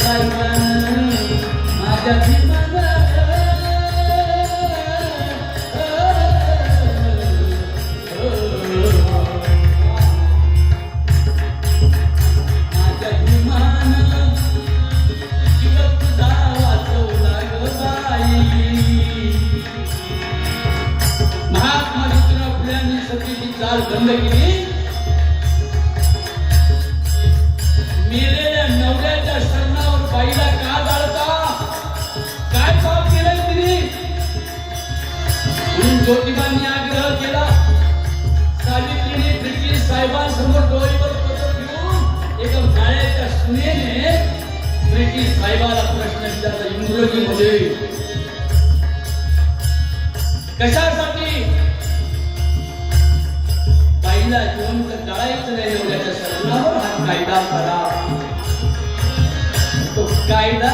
साहेबान माझ्या भीमान माझ्या भीमान जीव तुझा वाचवला ग बाई. महात्मा ज्योतिराव फुल्यांनी सतीची चाल बंद केली. मेलेल्या नवऱ्याच्या शरणावर बाईला का जाळता, काय पाप केलं तिने म्हणून ज्योतिबांनी आग्रह केला. सावित्रीने ब्रिटिश साहेबांसमोर डोळीवर पदर घेऊन एका माळ्याच्या सुनेने ब्रिटिश साहेबाला प्रश्न विचारला इंग्रजीमध्ये. कशासाठी? बाईला जिवंत जाळायचं नाही, नवऱ्याच्या शरणावर हा कायदा करा. तो कायदा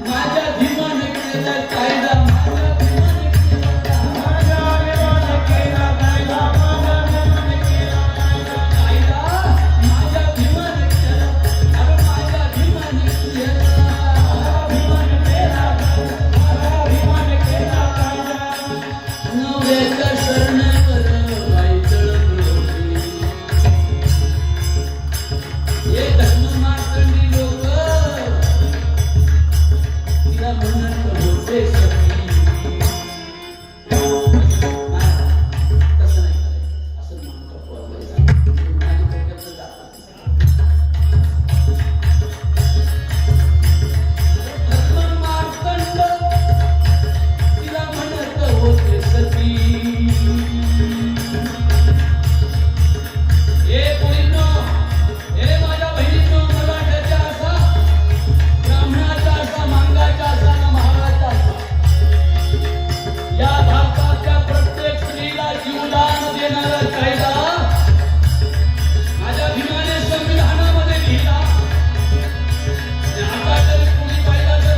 माझ्या भीमाने केला, कायदा माझ्या भीमाने केला, माझ्या भीमाने केला कायदा, माझ्या भीमाने केला कायदा, कायदा माझ्या भीमाने केला, अरे माझ्या भीमाने केला, माझ्या भीमाने केला, माझ्या भीमाने केला कायदा. नवऱ्याच्या शरणावर बाई जळत होती. हे धर्म मार्तंडी लोक तिला म्हणत होते सती. तसं नाही करायचं, असं म्हणतो पोरगायचा. माझी डोक्यातलं जातं. धर्म मार्तंड तिला म्हणत होते सती. हे मुलींनो, हे माझ्या बहिणींनो, मराठ्याच्या असा, ब्राह्मणाचा असा, मांगाचा असा ना महाराजा असा, या भारताच्या प्रत्येक स्त्रीला जीवदान देणारा कायदा माझ्या भीमाने संविधानामध्ये लिहिला. आणि आता जर कुणी बाईला जर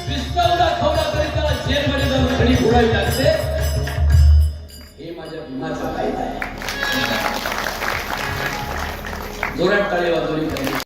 पिस्तूल दाखवला तरी त्याला जेलमध्ये जाऊन खडी फोडावी लागते. हे माझ्या भीमाचा कायदा आहे. जोरात टाळी वाजवली.